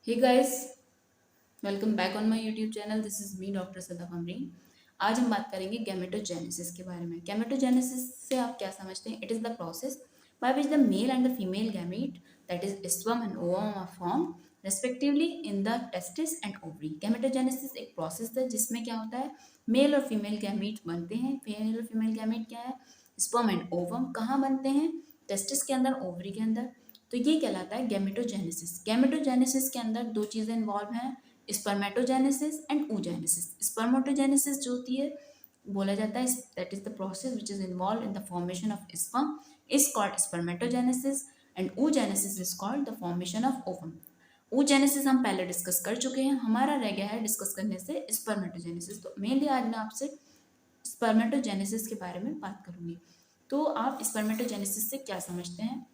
Hey guys, welcome back on my YouTube channel. This is me doctor Sadaf Amreen. आज हम बात करेंगे गैमेटोजेनेसिस के बारे में। गैमेटोजेनेसिस से आप क्या समझते हैं? It is the process by which the male and the female gamete that is sperm and ovum are form respectively in the testis and ovary. Gametogenesis एक प्रोसेस है जिसमें क्या होता है, मेल और फीमेल गैमेट बनते हैं। मेल और फीमेल गैमेट क्या है? Sperm and ovum. कहाँ बनते हैं? टेस्टिस के अंदर, ओवरी के अंदर। तो ये कहलाता है गैमेटोजेनेसिस। गैमेटोजेनेसिस के अंदर दो चीज़ें इन्वॉल्व हैं, स्पर्मेटोजेनेसिस एंड oogenesis। स्पर्मेटोजेनेसिस जो होती है, बोला जाता है that is the process which is involve in the formation of sperm is called spermatogenesis and oogenesis is called the formation of ovum. oogenesis हम पहले डिस्कस कर चुके हैं, हमारा रह गया है डिस्कस करने से स्पर्मेटोजेनेसिस। तो मेनली आज मैं आपसे स्पर्मेटोजेनेसिस के बारे में बात करूंगी। तो आप स्पर्मेटोजेनेसिस से क्या समझते हैं?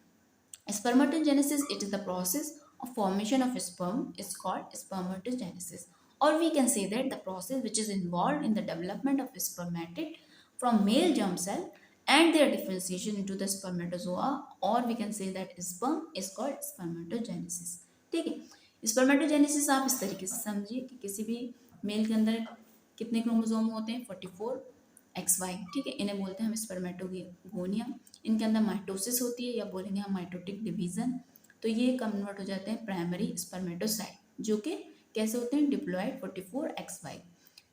Spermatogenesis, it is the process of formation of sperm is called spermatogenesis, or we can say that the process which is involved in the development of spermatid from male germ cell and their differentiation into the spermatozoa, or we can say that sperm is called spermatogenesis। ठीक है, spermatogenesis आप इस तरीके से समझिए कि किसी भी मेल के अंदर कितने क्रोमोसोम होते हैं? 44 XY। ठीक है, इन्हें बोलते हैं हम स्पर्मेटोगोनिया। इनके अंदर माइटोसिस होती है या बोलेंगे हम माइटोटिक डिवीजन। तो ये कन्वर्ट हो जाते हैं प्राइमरी स्पर्मेटोसाइट जो कि कैसे होते हैं? Diploid 44XY।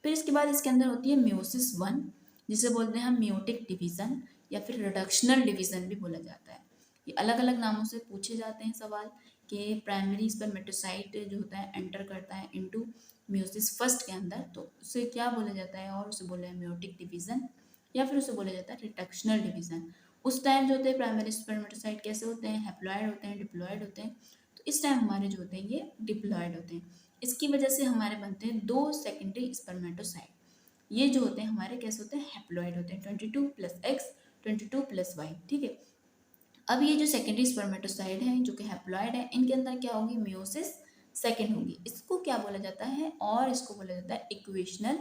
फिर इसके बाद इसके अंदर होती है म्योसिस 1 जिसे बोलते हैं हम म्योटिक डिवीजन या फिर रिडक्शनल डिवीजन भी बोला जाता है। ये अलग अलग नामों से पूछे जाते हैं सवाल कि प्राइमरी स्पर्मेटोसाइट जो होता है एंटर करता है इनटू म्योसिस फर्स्ट के अंदर, तो उसे क्या बोला जाता है? और उसे बोला है म्योटिक डिवीजन या फिर उसे बोला जाता है रिडक्शनल डिवीजन। उस टाइम जो होते हैं प्राइमरी स्पर्मेटोसाइट कैसे होते हैं? हैप्लॉयड होते हैं, डिप्लॉयड होते हैं। तो इस टाइम हमारे जो होते हैं ये डिप्लॉयड होते हैं। इसकी वजह से हमारे बनते हैं दो सेकेंडरी स्पर्मेटोसाइट। ये जो होते हैं हमारे कैसे होते हैं? हैप्लॉयड होते हैं, 22+X 22+Y। ठीक है, अब ये जो सेकेंडरी स्पर्मेटोसाइड है जो कि हैप्लॉयड है, इनके अंदर क्या होगी? मियोसिस सेकेंड होगी। इसको क्या बोला जाता है? और इसको बोला जाता है इक्वेशनल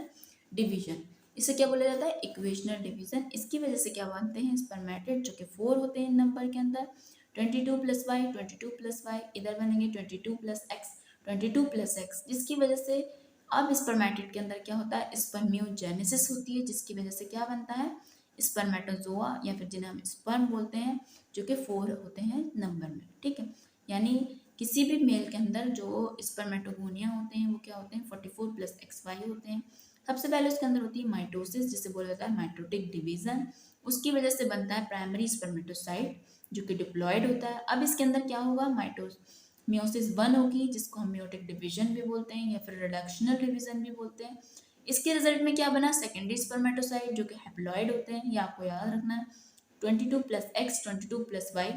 डिवीजन। इसे क्या बोला जाता है? Equational division. इसकी वजह से क्या बनते हैं? स्पर्मेटिड जो कि 4 होते हैं नंबर के अंदर, 22+Y 22+Y, इधर बनेंगे 22+X 22+X, जिसकी वजह से अब स्पर्मेटिड के अंदर क्या होता है? स्पर्मियोजेनेसिस होती है, जिसकी वजह से क्या बनता है? स्पर्मेटोजोआ या फिर जिन्हें हम स्पर्म बोलते हैं जो कि 4 होते हैं नंबर में। ठीक है, यानी किसी भी मेल के अंदर जो स्पर्मेटोगोनिया होते हैं वो क्या होते हैं? 44+XY होते हैं। सबसे पहले उसके अंदर होती है माइटोसिस जिसे बोला जाता है माइटोटिक डिवीजन। उसकी वजह से बनता है प्राइमरी स्पर्मेटोसाइट जो कि डिप्लॉयड होता है। अब इसके अंदर क्या होगा? मियोसिस 1 होगी जिसको हम मियोटिक डिवीजन भी बोलते हैं या फिर रिडक्शनल डिवीजन भी बोलते हैं। इसके रिजल्ट में क्या बना? सेकेंडरी स्पर्मेटोसाइट जो कि हैप्लॉयड होते हैं, ये आपको याद रखना है, 22+X 22+Y।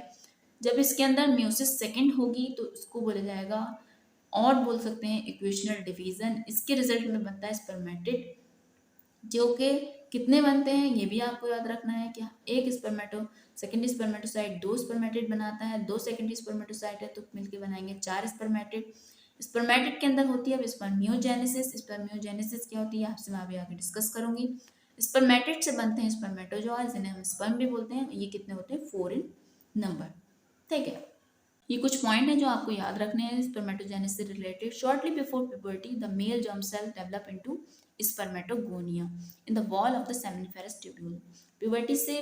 जब इसके अंदर म्योसिस सेकेंड होगी तो इसको बोला जाएगा, और बोल सकते हैं इक्वेशनल डिवीजन। इसके रिजल्ट में बनता है स्पर्मेटिड जो कि कितने बनते हैं ये भी आपको याद रखना है कि एक सेकेंडरी स्पर्मेटोसाइट दो स्पर्मेटिड बनाता है, दो सेकेंडरी स्पर्मेटोसाइट है तो मिलकर बनाएंगे 4 स्पर्मेटिड। स्पर्मेटिड के अंदर होती है अब स्पर्मियोजेनेसिस। स्पर्मियोजेनेसिस क्या होती है आपसे मैं अभी आगे डिस्कस करूंगी। स्पर्मेटिड से बनते हैं स्पर्मेटोजोआ जिन्हें हम स्पर्म भी बोलते हैं। ये कितने होते हैं? 4 इन नंबर। ठीक है, ये कुछ पॉइंट है जो आपको याद रखने हैं स्पर्मेटोजेनेसिस से related. Shortly before puberty the male germ cell develop into spermatogonia in the wall of the seminiferous tubule. Puberty से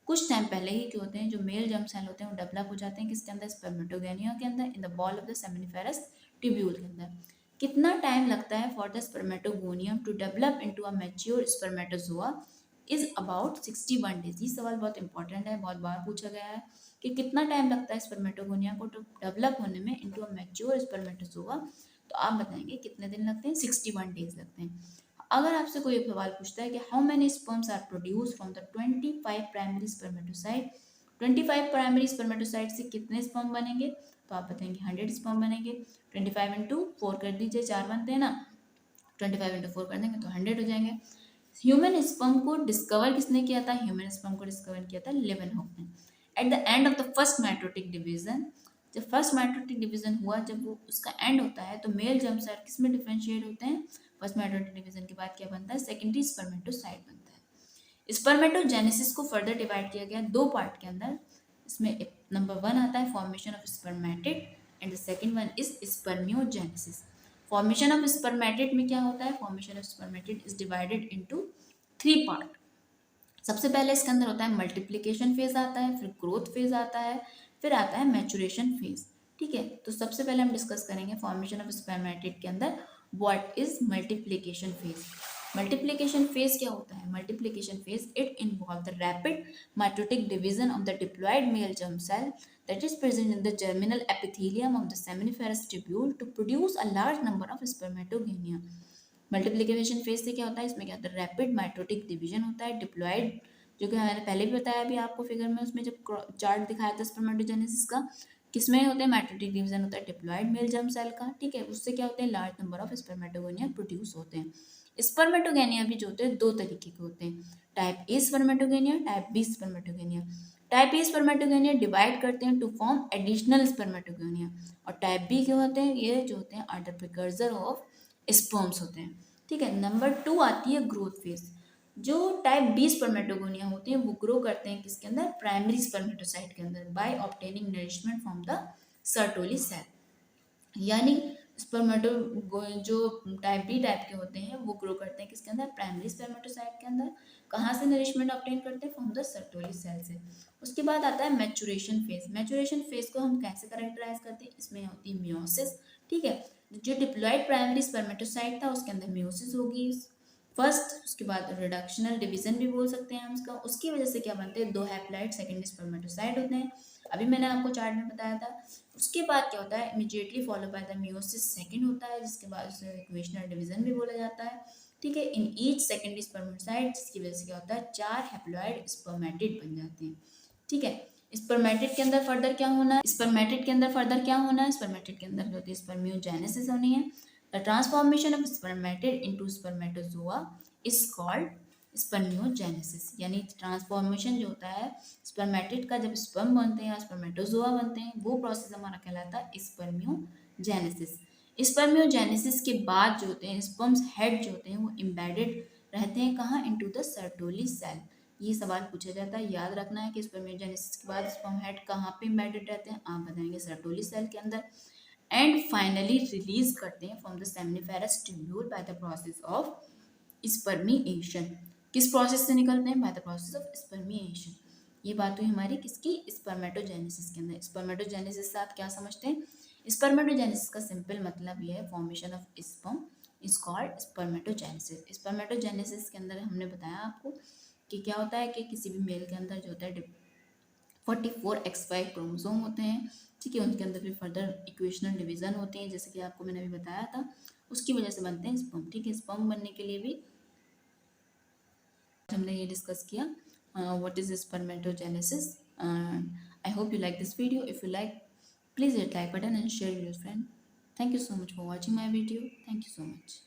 कुछ टाइम पहले ही क्या होते हैं, जो मेल जर्म सेल होते हैं वो डेवलप हो जाते हैं किसके अंदर? स्पर्मेटोगोनिया के अंदर, in the wall of the seminiferous tubule के अंदर। कितना टाइम लगता है for the spermatogonium to develop into a mature spermatozoa? Is about 61 days. ये सवाल बहुत इंपॉर्टेंट है, बहुत बार पूछा गया है कि कितना टाइम लगता है स्पर्मेटोगोनिया को डेवलप होने में इनटू अ मैच्योर स्पर्मेटोजोआ। तो आप बताएंगे कितने दिन लगते हैं? 61 डेज लगते हैं। अगर आपसे कोई सवाल पूछता है कि how many sperms are produce from the 25 primary spermatocyte, 25 primary spermatocyte से कितने स्पर्म बनेंगे? तो आप बताएंगे 100 स्पर्म बनेंगे। 25 इंटू 4 कर दीजिए, 4 बनते हैं ना, 25 इंटू 4 कर देंगे तो 100 हो जाएंगे। ह्यूमन स्पर्म को डिस्कवर किसने किया था? ह्यूमन स्पर्म को डिस्कवर किया था लेवेनहॉक ने। At the end of the first mitotic division, जब फर्स्ट माइटोटिक डिवीजन हुआ, जब वो उसका एंड होता है तो मेल जर्म सेल किस में डिफरेंशिएट होते हैं? फर्स्ट माइटोटिक डिवीजन के बाद क्या बनता है? सेकेंडरी स्पर्मेटोसाइट बनता है। स्पर्मेटोजेनेसिस को फर्दर डिवाइड किया गया दो पार्ट के अंदर। इसमें नंबर 1 आता है formation of spermatid and the second one is spermiogenesis. Formation of spermatid में क्या होता है? Formation of spermatid is divided into 3 part. सबसे पहले इसके अंदर होता है मल्टीप्लिकेशन फेज आता है, फिर ग्रोथ फेज आता है, फिर आता है मैचुरेशन फेज। ठीक है, तो सबसे पहले हम डिस्कस करेंगे फॉर्मेशन ऑफ स्पर्मेटिड के अंदर what is multiplication phase. Multiplication phase क्या होता है? Multiplication phase it involve the rapid mitotic division of the diploid male germ cell that is present in the germinal epithelium of the seminiferous tubule to produce a large number of spermatogenia। Multiplication phase से क्या होता है? इसमें क्या होता है? Rapid mitotic division होता है डिप्लॉयड, जो कि मैंने पहले भी बताया अभी आपको फिगर में, उसमें जब चार्ट दिखाया था स्पर्मेटोजेनेसिस का, किसमें होता है? माइटोटिक डिवीजन होता है डिप्लॉयड मेल जर्म सेल का। ठीक है, उससे क्या होते हैं? Large number of spermatogonia produce होते हैं। स्पर्मेटोगेनिया भी जो होते हैं दो तरीके के होते हैं, type A spermatogonia, type B spermatogonia. Type A spermatogonia divide करते हैं टू फॉर्म एडिशनल स्पर्मेटोगोनिया, और टाइप बी के होते हैं, ये जो होते हैं are the precursor of sperms होते हैं। ठीक है, नंबर 2 आती है ग्रोथ फेज। जो टाइप बी स्पर्मेटोगोनिया होते हैं वो ग्रो करते हैं किसके अंदर? प्राइमरी स्पर्मेटोसाइट के अंदर, by obtaining nourishment from the Sertoli cell. यानी स्पर्मेटो जो टाइप बी टाइप के होते हैं वो ग्रो करते हैं किसके अंदर? प्राइमरी स्पर्मेटोसाइट के अंदर। कहाँ से नरिशमेंट ऑब्टेन करते हैं? फ्रॉम द सर्टोली सेल से। उसके बाद आता है मैचुरेशन फेज। मैचुरेशन फेज को हम कैसे कैरेक्टराइज करते हैं? इसमें होती है मियोसिस। ठीक है, जो डिप्लॉयड प्राइमरी स्पर्मेटोसाइट था उसके अंदर मियोसिस होगी फर्स्ट, उसके बाद रिडक्शनल डिवीजन भी बोल सकते हैं हम इसका। उसकी वजह से क्या बनते हैं? 2 हैप्लॉइड सेकेंडरी स्पर्मेटोसाइट होते हैं, अभी मैंने आपको चार्ट में बताया था। उसके बाद क्या होता है? Immediately follow by the meiosis second होता है, जिसके बाद उसे इक्वेशनल डिवीजन भी बोला जाता है। ठीक है, इन ईच सेकेंडरी स्पर्मेटोसाइट, जिसकी वजह से क्या होता है? 4 हैप्लॉइड स्पर्मेटिड बन जाते हैं। ठीक है, स्पर्मेटिड के अंदर फर्दर क्या होना है? स्पर्मेटिड के अंदर फर्दर क्या होना है? स्पर्मेटिड के अंदर जो होती है स्पर्मियोजेनेसिस होनी है। The transformation of spermatid into spermatozoa is called spermiogenesis. यानी ट्रांसफॉर्मेशन जो होता है स्पर्मेटिड का, जब स्पर्म बनते हैं या स्पर्मेटोजोआ बनते हैं, वो प्रोसेस हमारा कहलाता है स्पर्मियोजेनेसिस। स्पर्मियोजेनेसिस के बाद जो होते हैं स्पर्म्स हेड जो होते हैं वो एम्बेडेड रहते हैं कहाँ? Into the Sertoli cell. ये सवाल पूछा जाता है, याद रखना है कि स्पर्मियोजेनेसिस के बाद स्पर्म हेड कहाँ पे एम्बेडेड रहते हैं? आप बताएंगे सर्टोली सेल के अंदर। एंड फाइनली रिलीज करते हैं from the seminiferous tubule by the process of spermiation. किस प्रोसेस से निकलते हैं? By the process of spermiation. ये बात हुई हमारी किसकी? स्पर्मेटोजेनेसिस के अंदर। स्पर्मेटोजेनेसिस से आप क्या समझते हैं? स्पर्मेटोजेनेसिस का सिंपल मतलब ये है formation of sperm is called spermatogenesis. Spermatogenesis के अंदर हमने बताया आपको कि क्या होता है कि किसी भी मेल के अंदर जो होता है 44XY क्रोमोसोम होते हैं। ठीक है, उनके अंदर भी फर्दर इक्वेशनल डिवीजन होते हैं, जैसे कि आपको मैंने अभी बताया था, उसकी वजह से बनते हैं स्पर्म। ठीक है, स्पर्म बनने के लिए भी हमने ये डिस्कस किया what is spermatogenesis. I hope you like this video. If you like, please hit like button and share with your friend. Thank you so much for watching my video. Thank you so much.